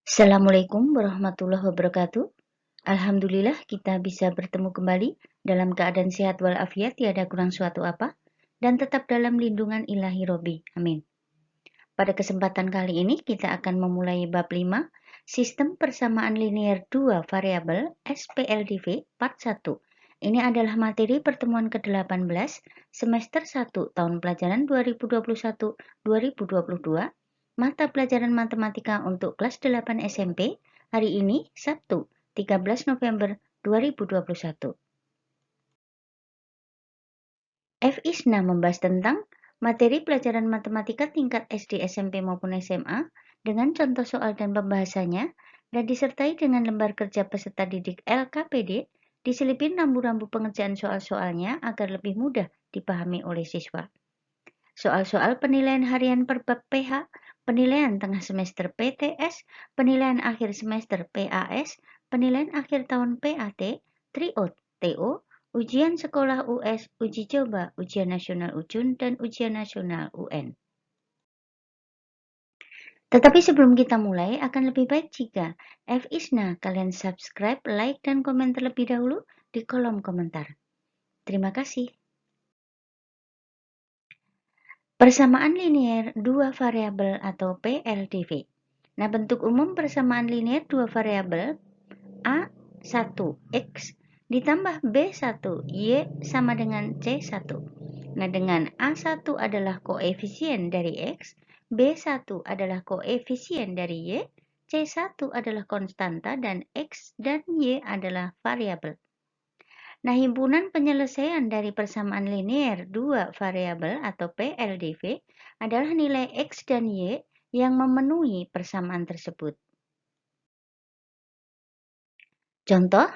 Assalamualaikum warahmatullahi wabarakatuh. Alhamdulillah kita bisa bertemu kembali dalam keadaan sehat walafiat tiada kurang suatu apa dan tetap dalam lindungan ilahi Robi. Amin. Pada kesempatan kali ini kita akan memulai bab 5 Sistem Persamaan Linear 2 Variabel SPLDV Part 1. Ini adalah materi pertemuan ke-18 semester 1 tahun pelajaran 2021-2022 mata pelajaran matematika untuk kelas 8 SMP hari ini Sabtu 13 November 2021. F. Isna membahas tentang materi pelajaran matematika tingkat SD, SMP maupun SMA dengan contoh soal dan pembahasannya dan disertai dengan lembar kerja peserta didik LKPD diselipin rambu-rambu pengerjaan soal-soalnya agar lebih mudah dipahami oleh siswa. Soal-soal penilaian harian per bab PH, penilaian tengah semester PTS, penilaian akhir semester PAS, penilaian akhir tahun PAT, TRIO, TO, ujian sekolah US, uji coba, ujian nasional UJUN, dan ujian nasional UN. Tetapi sebelum kita mulai, akan lebih baik jika F. Isna kalian subscribe, like, dan komen terlebih dahulu di kolom komentar. Terima kasih. Persamaan linier dua variabel atau PLDV. Nah, bentuk umum persamaan linier dua variabel A1X ditambah B1Y sama dengan C1. Nah, dengan A1 adalah koefisien dari X, B1 adalah koefisien dari Y, C1 adalah konstanta, dan X dan Y adalah variabel. Nah, himpunan penyelesaian dari persamaan linear dua variabel atau PLDV adalah nilai X dan Y yang memenuhi persamaan tersebut. Contoh,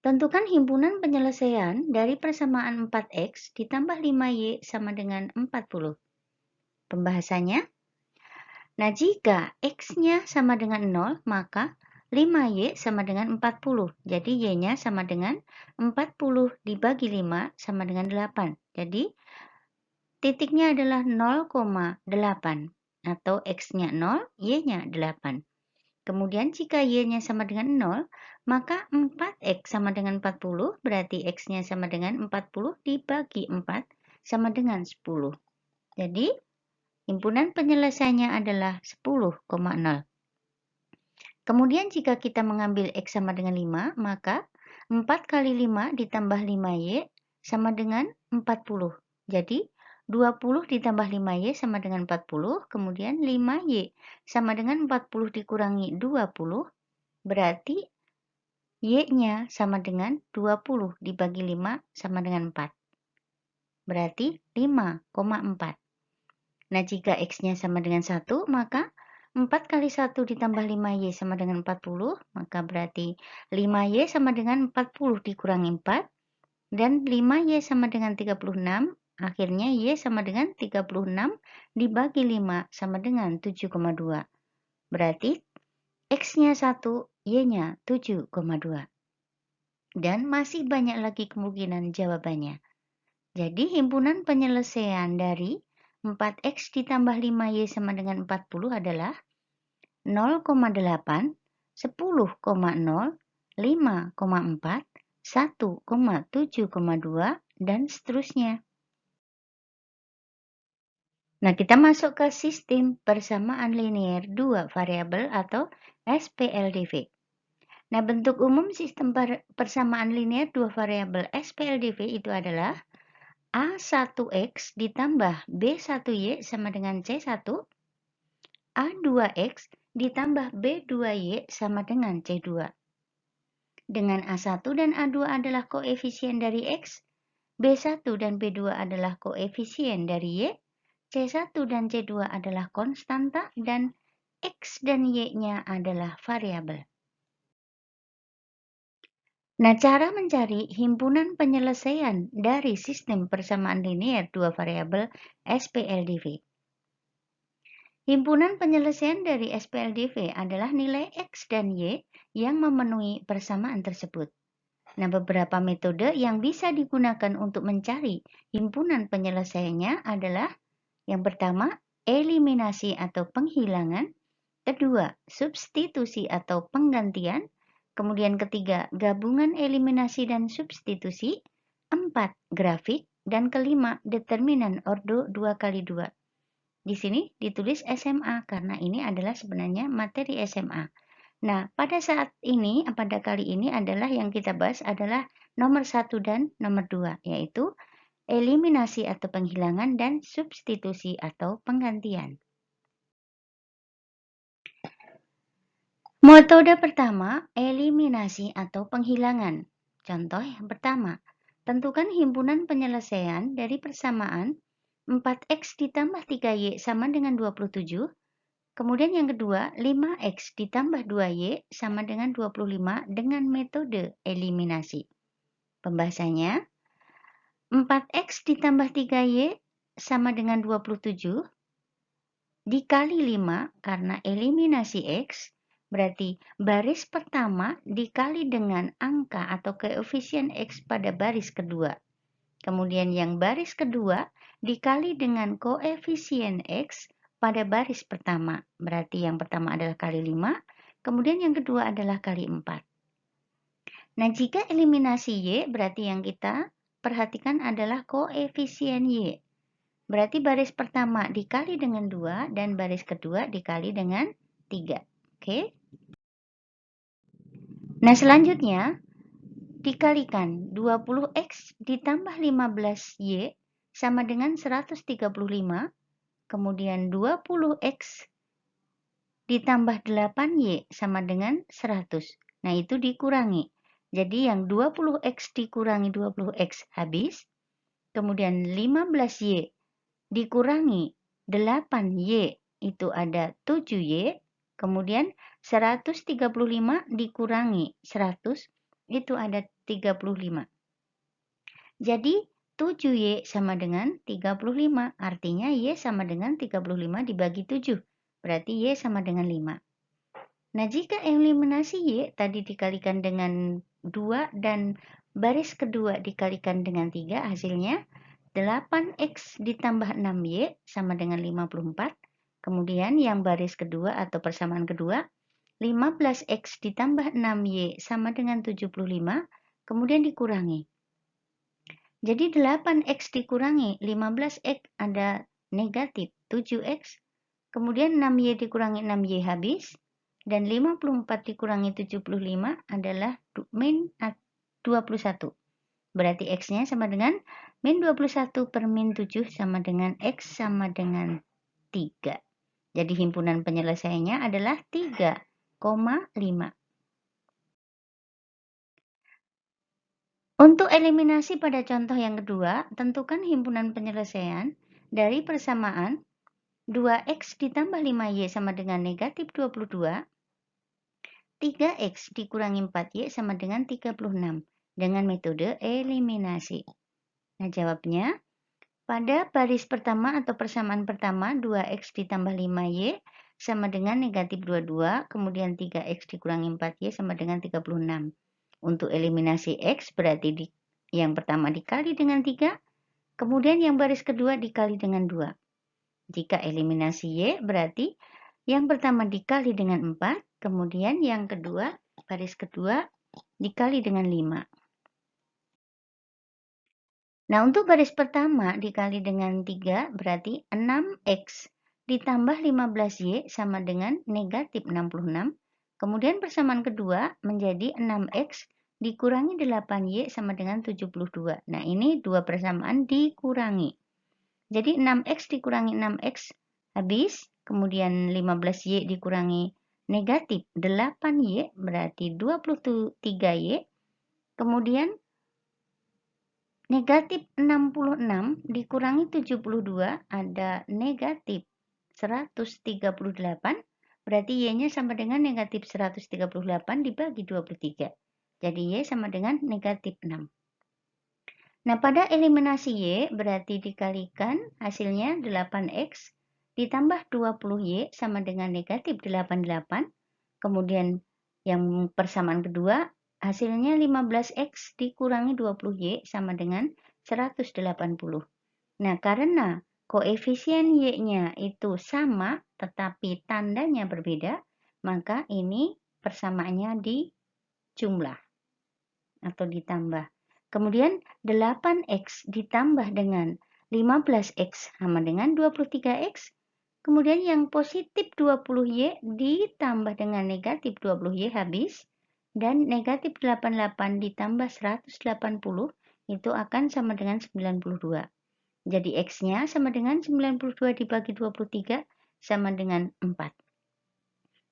tentukan himpunan penyelesaian dari persamaan 4X ditambah 5Y sama dengan 40. Pembahasannya, nah jika X-nya sama dengan 0, maka 5Y sama dengan 40. Jadi Y-nya sama dengan 40 dibagi 5 sama dengan 8. Jadi titiknya adalah 0,8 atau X-nya 0, Y-nya 8. Kemudian jika Y-nya sama dengan 0, maka 4X sama dengan 40, berarti X-nya sama dengan 40 dibagi 4 sama dengan 10. Jadi, himpunan penyelesaiannya adalah 10,0. Kemudian jika kita mengambil X sama dengan 5, maka 4 kali 5 ditambah 5Y sama dengan 40. Jadi, 20 ditambah 5Y sama dengan 40, kemudian 5Y sama dengan 40 dikurangi 20, berarti Y-nya sama dengan 20 dibagi 5 sama dengan 4. Berarti 5,4. Nah, jika X-nya sama dengan 1, maka 4 kali 1 ditambah 5Y sama dengan 40, maka berarti 5Y sama dengan 40 dikurangi 4, dan 5Y sama dengan 36, akhirnya Y sama dengan 36 dibagi 5 sama dengan 7,2. Berarti X-nya 1, Y-nya 7,2. Dan masih banyak lagi kemungkinan jawabannya. Jadi himpunan penyelesaian dari 4X ditambah 5Y sama dengan 40 adalah 0,8, 10,0, 5,4, 1,7,2, dan seterusnya. Nah, kita masuk ke sistem persamaan linear dua variabel atau SPLDV. Nah, bentuk umum sistem persamaan linear dua variabel SPLDV itu adalah A1X ditambah B1Y sama dengan C1, A2X ditambah B2Y sama dengan C2. Dengan A1 dan A2 adalah koefisien dari X, B1 dan B2 adalah koefisien dari Y, C1 dan C2 adalah konstanta, dan X dan Y-nya adalah variabel. Nah, cara mencari himpunan penyelesaian dari sistem persamaan linear dua variabel SPLDV. Himpunan penyelesaian dari SPLDV adalah nilai X dan Y yang memenuhi persamaan tersebut. Nah, beberapa metode yang bisa digunakan untuk mencari himpunan penyelesaiannya adalah yang pertama, eliminasi atau penghilangan, Kedua, substitusi atau penggantian. Kemudian ketiga, gabungan eliminasi dan substitusi. 4, grafik. Dan kelima, determinan ordo 2x2. Di sini ditulis SMA karena ini adalah sebenarnya materi SMA. Nah, pada kali ini adalah yang kita bahas adalah nomor 1 dan nomor 2, yaitu eliminasi atau penghilangan dan substitusi atau penggantian. Metode pertama, eliminasi atau penghilangan. Contoh yang pertama, tentukan himpunan penyelesaian dari persamaan 4x ditambah 3y sama dengan 27. Kemudian yang kedua, 5x ditambah 2y sama dengan 25 dengan metode eliminasi. Pembahasannya, 4x ditambah 3y sama dengan 27 dikali 5 karena eliminasi x, berarti baris pertama dikali dengan angka atau koefisien x pada baris kedua. Kemudian yang baris kedua dikali dengan koefisien x pada baris pertama. Berarti yang pertama adalah kali 5, kemudian yang kedua adalah kali 4. Nah, jika eliminasi y, berarti yang kita perhatikan adalah koefisien y. Berarti baris pertama dikali dengan 2 dan baris kedua dikali dengan 3. Oke? Nah, selanjutnya dikalikan 20x ditambah 15y sama dengan 135. Kemudian 20x ditambah 8y sama dengan 100. Nah, itu dikurangi. Jadi yang 20x dikurangi 20x habis. Kemudian 15y dikurangi 8y itu ada 7y. Kemudian 135 dikurangi 100 itu ada 35. Jadi 7y sama dengan 35. Artinya y sama dengan 35 dibagi 7. Berarti y sama dengan 5. Nah, jika eliminasi y tadi dikalikan dengan 2 dan baris kedua dikalikan dengan 3, hasilnya 8x ditambah 6y sama dengan 54. Kemudian yang baris kedua atau persamaan kedua, 15x ditambah 6y sama dengan 75. Kemudian dikurangi. Jadi 8x dikurangi 15x ada negatif 7x. Kemudian 6y dikurangi 6y habis. Dan 54 dikurangi 75 adalah min 21. Berarti x-nya sama dengan min 21 per min 7 sama dengan x sama dengan 3. Jadi himpunan penyelesaiannya adalah 3,5. Untuk eliminasi pada contoh yang kedua, tentukan himpunan penyelesaian dari persamaan 2x ditambah 5y sama dengan negatif 22, 3x dikurangi 4y sama dengan 36 dengan metode eliminasi. Nah, jawabnya pada baris pertama atau persamaan pertama 2x ditambah 5y sama dengan negatif 22, kemudian 3x dikurangi 4y sama dengan 36. Untuk eliminasi x berarti yang pertama dikali dengan 3, kemudian yang baris kedua dikali dengan 2. Jika eliminasi y berarti yang pertama dikali dengan 4, kemudian yang kedua baris kedua dikali dengan 5. Nah, untuk baris pertama dikali dengan 3 berarti 6x ditambah 15y sama dengan negatif 66. Kemudian persamaan kedua menjadi 6x dikurangi 8y sama dengan 72. Nah, ini dua persamaan dikurangi. Jadi 6x dikurangi 6x habis, kemudian 15y dikurangi negatif 8y berarti 23y. Kemudian negatif 66 dikurangi 72 ada negatif 138. Berarti y-nya sama dengan negatif 138 dibagi 23. Jadi y sama dengan negatif 6. Nah, pada eliminasi y berarti dikalikan hasilnya 8x ditambah 20y sama dengan negatif 88. Kemudian yang persamaan kedua hasilnya 15x dikurangi 20y sama dengan 180. Nah, karena koefisien y-nya itu sama, tetapi tandanya berbeda, maka ini persamaannya dijumlah atau ditambah. Kemudian 8x ditambah dengan 15x sama dengan 23x. Kemudian yang positif 20y ditambah dengan negatif 20y habis. Dan negatif 88 ditambah 180 itu akan sama dengan 92. Jadi x-nya sama dengan 92 dibagi 23 sama dengan 4.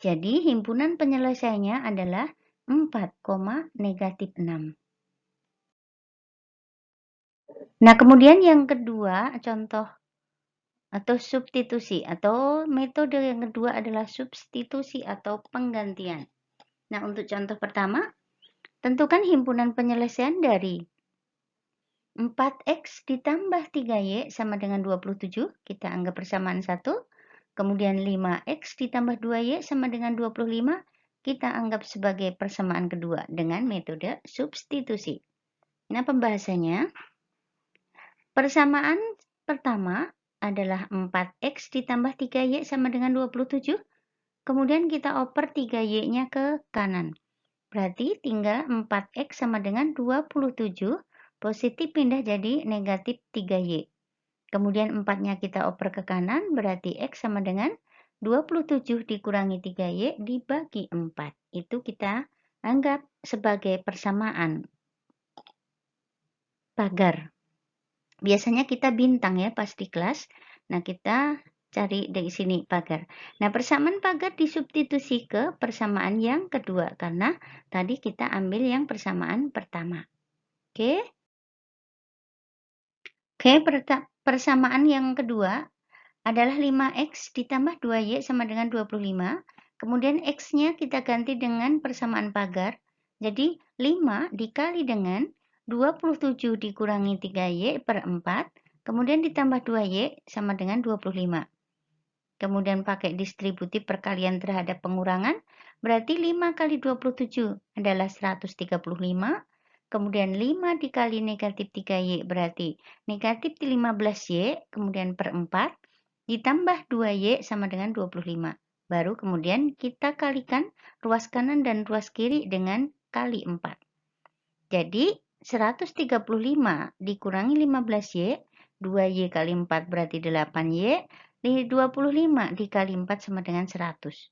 Jadi himpunan penyelesaiannya adalah 4, negatif 6. Nah, kemudian yang kedua, contoh atau substitusi, atau metode yang kedua adalah substitusi atau penggantian. Nah, untuk contoh pertama, tentukan himpunan penyelesaian dari 4x ditambah 3y sama dengan 27, kita anggap persamaan 1. Kemudian 5x ditambah 2y sama dengan 25, kita anggap sebagai persamaan kedua dengan metode substitusi. Nah, pembahasannya, persamaan pertama adalah 4x ditambah 3y sama dengan 27. Kemudian kita oper 3y-nya ke kanan. Berarti tinggal 4x sama dengan 27, positif pindah jadi negatif 3y. Kemudian 4-nya kita oper ke kanan, berarti x sama dengan 27 dikurangi 3y dibagi 4. Itu kita anggap sebagai persamaan pagar. Biasanya kita bintang ya pas di kelas. Nah, kita cari dari sini pagar. Nah, persamaan pagar disubstitusi ke persamaan yang kedua karena tadi kita ambil yang persamaan pertama. Oke. Persamaan yang kedua adalah 5x ditambah 2y sama dengan 25. Kemudian x-nya kita ganti dengan persamaan pagar. Jadi 5 dikali dengan 27 dikurangi 3y per 4. Kemudian ditambah 2y sama dengan 25. Kemudian pakai distributif perkalian terhadap pengurangan. Berarti 5 kali 27 adalah 135. Kemudian 5 dikali negatif 3y berarti negatif 15y. Kemudian per 4. Ditambah 2y sama dengan 25. Baru kemudian kita kalikan ruas kanan dan ruas kiri dengan kali 4. Jadi 135 dikurangi 15y, 2y kali 4 berarti 8y, 25 dikali 4 sama dengan 100.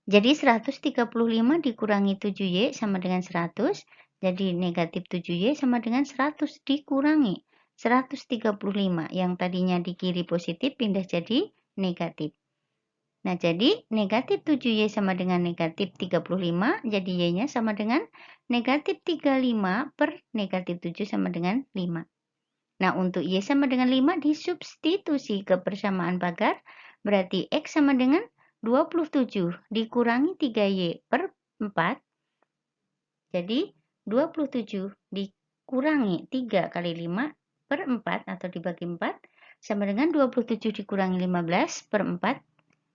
Jadi 135 dikurangi 7y sama dengan 100, jadi negatif 7y sama dengan 100 dikurangi 135 yang tadinya di kiri positif pindah jadi negatif. Nah, jadi negatif 7y sama dengan negatif 35, jadi y-nya sama dengan negatif 35 per negatif 7 sama dengan 5. Nah, untuk y sama dengan 5 disubstitusi ke persamaan pagar, berarti x sama dengan 27 dikurangi 3y per 4. Jadi 27 dikurangi 3 kali 5 per 4 atau dibagi 4 sama dengan 27 dikurangi 15 per 4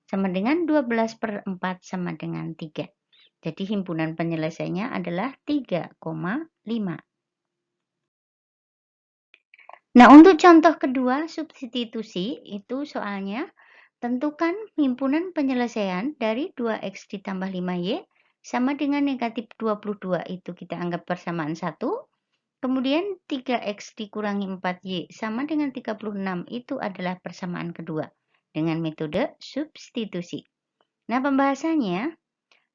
sama dengan 12 per 4 sama dengan 3. Jadi himpunan penyelesaiannya adalah 3,5. Nah, untuk contoh kedua substitusi itu soalnya tentukan himpunan penyelesaian dari 2x ditambah 5y sama dengan negatif 22, itu kita anggap persamaan 1. Kemudian 3x dikurangi 4y sama dengan 36, itu adalah persamaan kedua dengan metode substitusi. Nah, pembahasannya,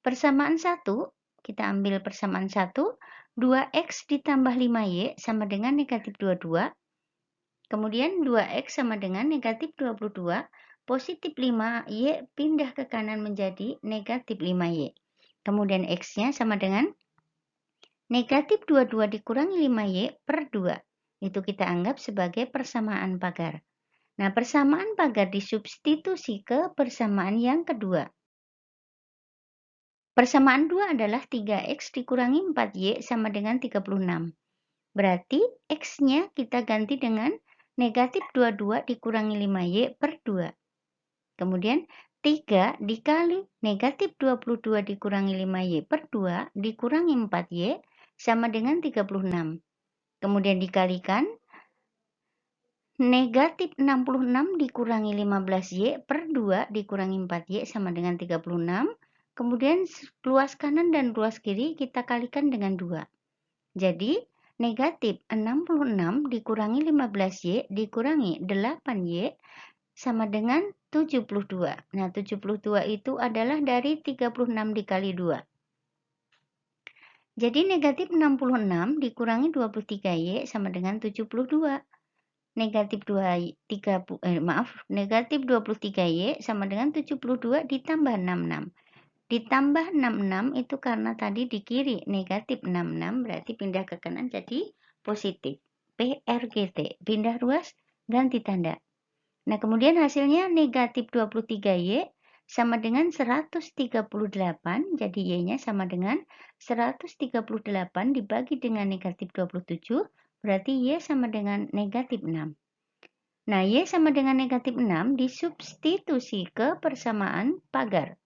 persamaan 1, kita ambil persamaan 1, 2x ditambah 5y sama dengan negatif 22. Kemudian 2x sama dengan negatif 22, positif 5y pindah ke kanan menjadi negatif 5y. Kemudian x-nya sama dengan negatif 22 dikurangi 5y per 2. Itu kita anggap sebagai persamaan pagar. Nah, persamaan pagar disubstitusi ke persamaan yang kedua. Persamaan 2 adalah 3x dikurangi 4y sama dengan 36. Berarti x-nya kita ganti dengan negatif 22 dikurangi 5y per 2. Kemudian 3 dikali negatif 22 dikurangi 5y per 2 dikurangi 4y sama dengan 36. Kemudian dikalikan Negatif 66 dikurangi 15Y per 2 dikurangi 4Y sama dengan 36. Kemudian luas kanan dan luas kiri kita kalikan dengan 2. Jadi, negatif 66 dikurangi 15Y dikurangi 8Y sama dengan 72. Nah, 72 itu adalah dari 36 dikali 2. Jadi, negatif 66 dikurangi 23Y sama dengan 72. Negatif 23Y sama dengan 72 ditambah 66. Ditambah 66 itu karena tadi di kiri negatif 66 berarti pindah ke kanan jadi positif. PRGT, pindah ruas, ganti tanda. Nah, kemudian hasilnya negatif 23Y sama dengan 138, jadi Y-nya sama dengan 138 dibagi dengan negatif 27, berarti Y sama dengan negatif 6. Nah, Y sama dengan negatif 6 disubstitusi ke persamaan pagar.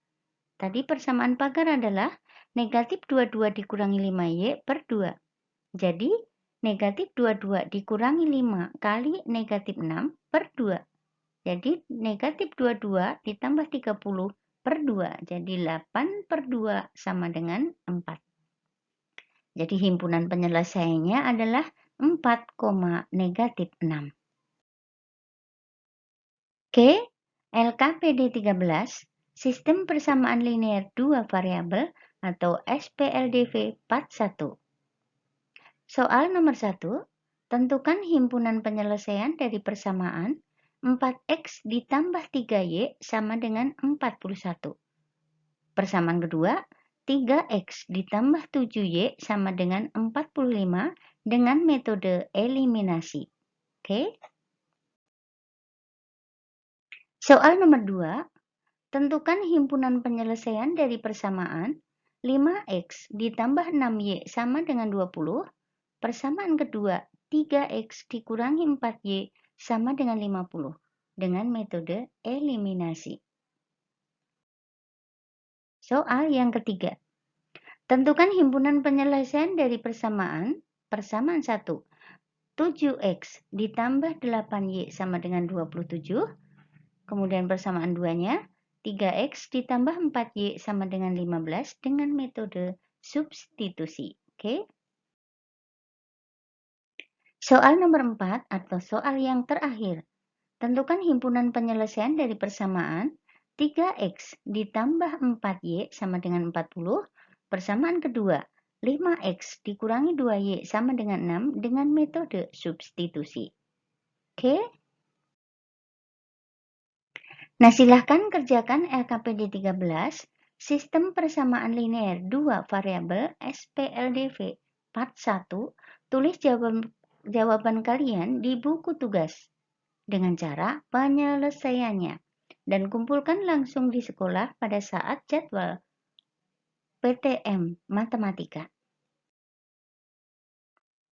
Tadi persamaan pagar adalah negatif 22 dikurangi 5Y per 2. Jadi, negatif 22 dikurangi 5 kali negatif 6 per 2. Jadi, negatif 22 ditambah 30 per 2. Jadi, 8 per 2 sama dengan 4. Jadi, himpunan penyelesaiannya adalah 4, negatif 6. Oke, LKPD 13, Sistem Persamaan Linear 2 Variabel atau SPLDV Part 1. Soal nomor 1, tentukan himpunan penyelesaian dari persamaan 4X ditambah 3Y sama dengan 41. Persamaan kedua, 3X ditambah 7Y sama dengan 45 dengan metode eliminasi. Oke. Soal nomor 2, tentukan himpunan penyelesaian dari persamaan 5X ditambah 6Y sama dengan 20. Persamaan kedua, 3X dikurangi 4Y sama dengan 50 dengan metode eliminasi. Soal yang ketiga. Tentukan himpunan penyelesaian dari persamaan 1. 7X ditambah 8Y sama dengan 27. Kemudian persamaan 2-nya, 3X ditambah 4Y sama dengan 15 dengan metode substitusi. Oke. Soal nomor 4 atau soal yang terakhir. Tentukan himpunan penyelesaian dari persamaan 3X ditambah 4Y sama dengan 40. Persamaan kedua, 5X dikurangi 2Y sama dengan 6 dengan metode substitusi. Oke. Nah, silahkan kerjakan LKPD 13, Sistem Persamaan Linear 2 Variabel SPLDV Part 1, tulis jawaban kalian di buku tugas dengan cara penyelesaiannya dan kumpulkan langsung di sekolah pada saat jadwal PTM Matematika.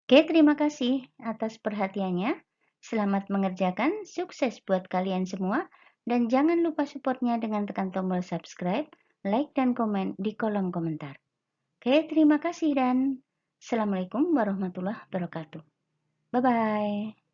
Oke, terima kasih atas perhatiannya. Selamat mengerjakan, sukses buat kalian semua, dan jangan lupa supportnya dengan tekan tombol subscribe, like, dan komen di kolom komentar. Oke, terima kasih dan Assalamualaikum warahmatullahi wabarakatuh. Bye-bye.